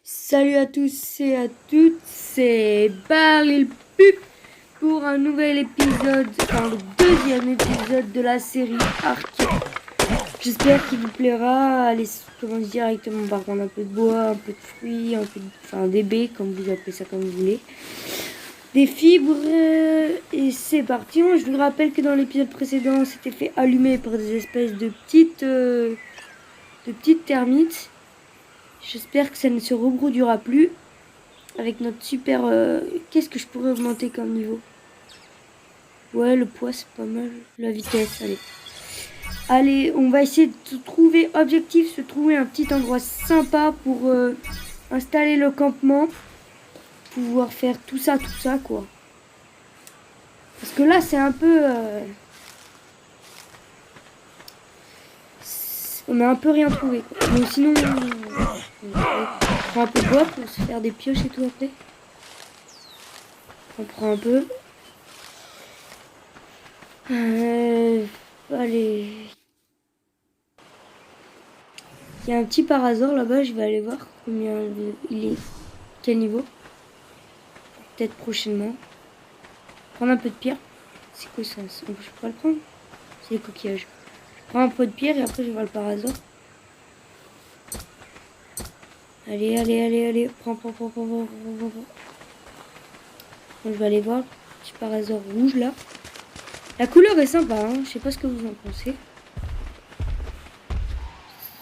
Salut à tous et à toutes, c'est Baril Pup pour un nouvel épisode, le deuxième épisode de la série Ark. J'espère qu'il vous plaira. Allez, commence directement par prendre un peu de bois, un peu de fruits, des baies, comme vous appelez ça comme vous voulez. Des fibres, et c'est parti. Je vous rappelle que dans l'épisode précédent, on s'était fait allumer par des espèces de petites termites. J'espère que ça ne se reproduira plus. Avec notre super... Qu'est-ce que je pourrais augmenter comme niveau? Ouais, le poids, c'est pas mal. La vitesse, allez. Allez, on va essayer de trouver... Objectif, se trouver un petit endroit sympa pour installer le campement. Pouvoir faire tout ça, quoi. Parce que là, c'est un peu... On a un peu rien trouvé, quoi. Mais sinon... on prend un peu de bois pour se faire des pioches et tout après. On prend un peu. Allez. Il y a un petit parasol là-bas, je vais aller voir combien il est. Quel niveau. Peut-être prochainement. Prendre un peu de pierre. C'est quoi ça? Je peux pas le prendre? C'est les coquillages. Je prends un peu de pierre et après je vais voir le parasol. Allez. Prends. Bon, je vais aller voir le petit parasol rouge là. La couleur est sympa, hein. Je sais pas ce que vous en pensez.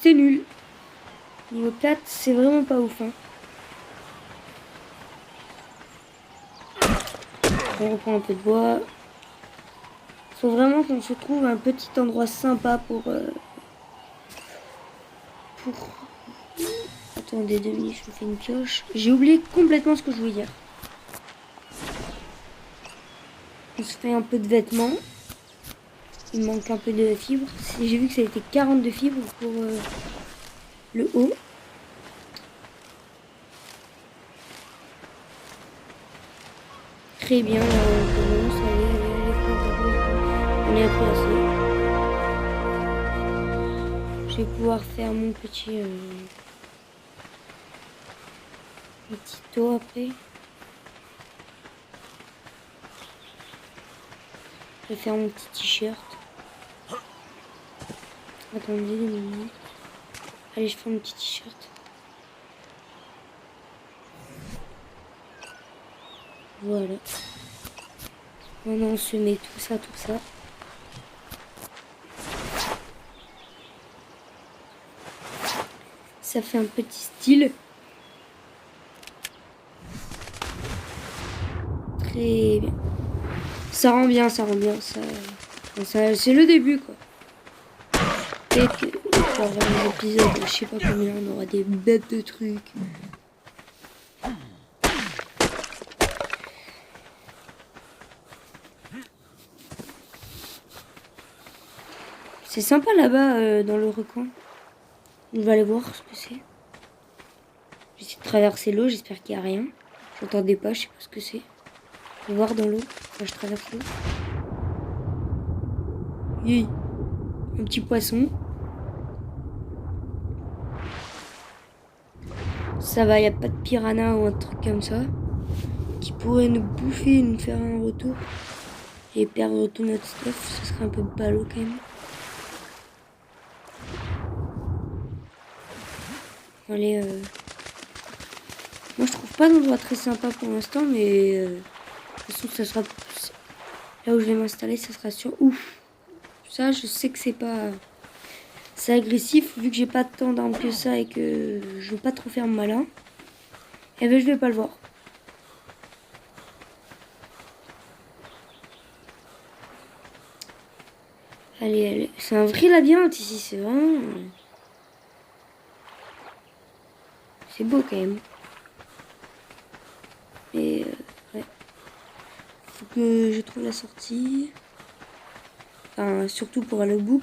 C'est nul. Niveau 4, c'est vraiment pas ouf, hein. On reprend un peu de bois. Il faut vraiment qu'on se trouve un petit endroit sympa pour... Attendez 2 minutes, je me fais une pioche. J'ai oublié complètement ce que je voulais dire. On se fait un peu de vêtements. Il manque un peu de fibres. J'ai vu que ça a été 42 fibres pour le haut. Très bien, on commence. Allez, on est un peu assez. Je vais pouvoir faire mon petit dos après. Je vais faire mon petit t-shirt. Attendez 2 minutes. Allez, je fais mon petit t-shirt. Voilà. Maintenant, on se met tout ça. Ça fait un petit style. Très bien. Ça rend bien. Ça, c'est le début, quoi. Peut-être que pour un épisode, je sais pas combien, on aura des bêtes de trucs. C'est sympa là-bas, dans le recoin. On va aller voir ce que c'est. J'essaie de traverser l'eau, j'espère qu'il n'y a rien. J'entendais pas, je sais pas ce que c'est. Je vais voir dans l'eau quand je traverse l'eau. Oui. Un petit poisson. Ça va, il n'y a pas de piranha ou un truc comme ça qui pourrait nous bouffer et nous faire un retour. Et perdre tout notre stuff, ça serait un peu ballot quand même. Allez, moi je trouve pas d'endroit très sympa pour l'instant, mais de toute façon ça sera là où je vais m'installer, ça sera sûr. Ouf, ça je sais que c'est pas, c'est agressif vu que j'ai pas tant d'armes que ça et que je veux pas trop faire malin. Et ben je vais pas le voir. Allez, c'est un vrai labyrinthe ici, c'est vraiment, c'est beau quand même. Et ouais. Faut que je trouve la sortie. Enfin, surtout pour aller au bout.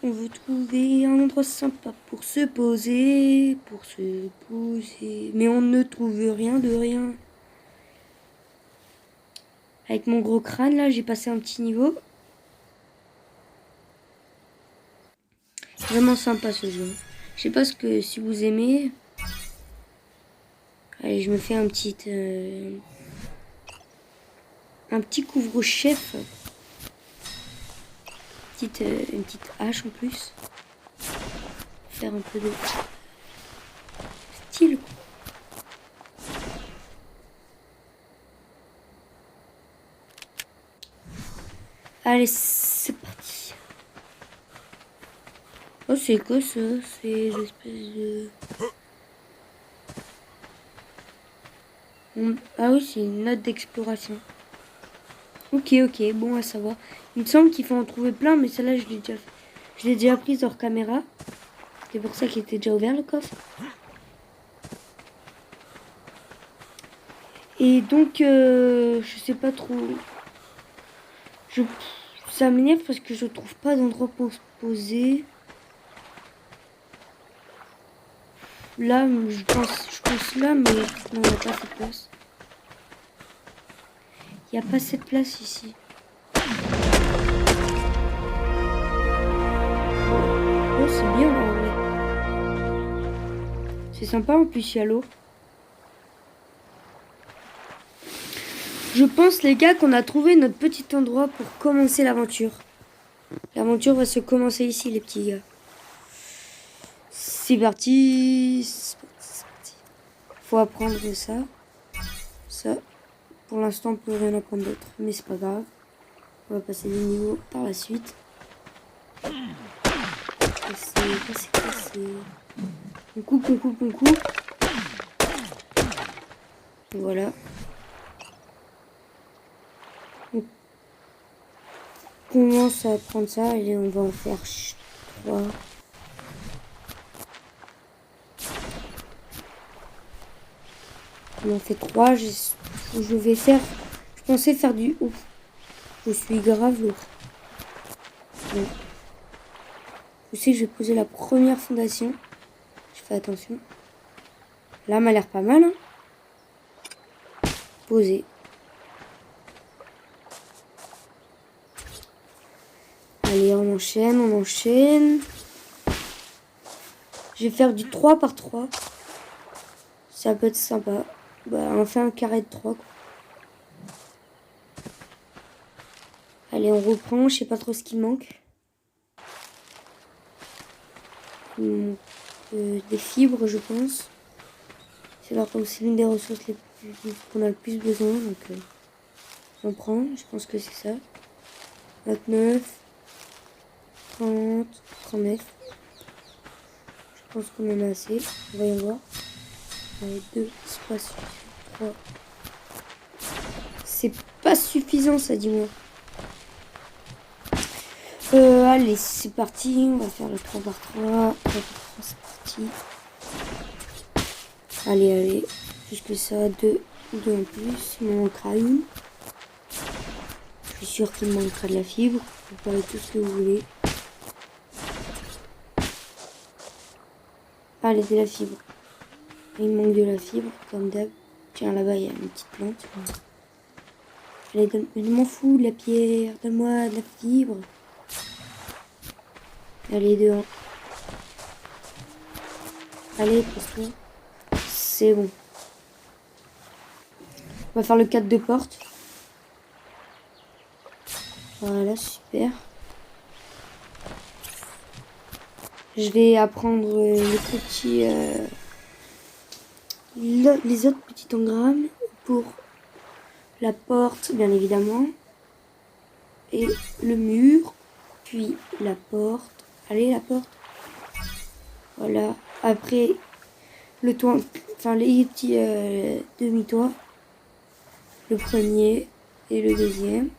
On veut trouver un endroit sympa pour se poser. Mais on ne trouve rien de rien. Avec mon gros crâne là, j'ai passé un petit niveau. Vraiment sympa ce jeu. Je sais pas si vous aimez. Allez, je me fais un petit couvre-chef. Une petite hache en plus. Faire un peu de style, quoi. Allez, c'est parti. Oh, c'est quoi ça? C'est des espèces de... Ah oui, c'est une note d'exploration. Ok, bon à savoir. Il me semble qu'il faut en trouver plein, mais celle-là, je l'ai déjà prise hors caméra. C'est pour ça qu'il était déjà ouvert le coffre. Et donc, je sais pas trop. Ça m'énerve parce que je trouve pas d'endroit pour se poser. Là, je pense là, mais non, il n'y a pas cette place. Il n'y a pas cette place ici. Oh, c'est bien en vrai. C'est sympa en plus, il y a l'eau. Je pense, les gars, qu'on a trouvé notre petit endroit pour commencer l'aventure. L'aventure va se commencer ici, les petits gars. C'est parti. Faut apprendre ça. Ça. Pour l'instant, on peut rien apprendre d'autre. Mais c'est pas grave. On va passer des niveaux par la suite. Casser. On coupe. Voilà. On commence à apprendre ça et on va en faire 3. On en fait 3. Je vais faire... Je pensais faire du... Ouf. Je suis grave lourd. Bon. Je sais que je vais poser la première fondation. Je fais attention. Là, m'a l'air pas mal. Hein. Poser. Allez, on enchaîne. Je vais faire du 3 par 3. Ça peut être sympa. Bah, on fait un carré de 3. Quoi. Allez, on reprend. Je sais pas trop ce qui manque. Des fibres, je pense. C'est l'une des ressources qu'on a le plus besoin. Donc, on prend. Je pense que c'est ça. 29. 30. 39. Je pense qu'on en a assez. On va y voir. Allez, 2, c'est pas suffisant. 3. C'est pas suffisant, ça, dis-moi. Allez, c'est parti. On va faire le 3 par 3. 3 par 3, c'est parti. Allez. Jusque ça, 2 en plus. Il m'en manquera une. Je suis sûr qu'il me manquera de la fibre. Vous parlez tout ce que vous voulez. Allez, de la fibre. Il me manque de la fibre, comme d'hab. Tiens, là-bas, il y a une petite plante. Allez, je m'en fous de la pierre. Donne-moi de la fibre. Allez, dehors. Allez, passe-toi. C'est bon. On va faire le 4 de porte. Voilà, super. Je vais apprendre les autres petits engrammes pour la porte, bien évidemment. Et le mur. Puis la porte. Allez, la porte. Voilà. Après, le toit, enfin les petits demi-toits. Le premier et le deuxième.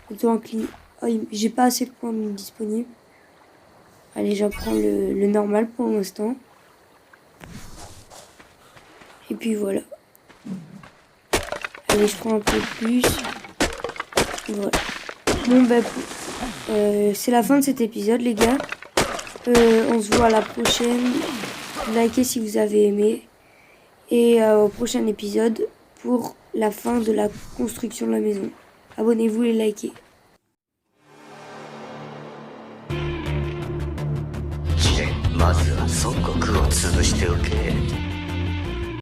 Le toit incliné. Oh, j'ai pas assez de points disponibles. Allez, j'apprends le normal pour l'instant. Et puis voilà. Allez, je prends un peu plus. Voilà. Bon, ben, c'est la fin de cet épisode, les gars. On se voit à la prochaine. Likez si vous avez aimé. Et au prochain épisode pour la fin de la construction de la maison. Abonnez-vous et likez. まずは孫悟空を潰しておけ。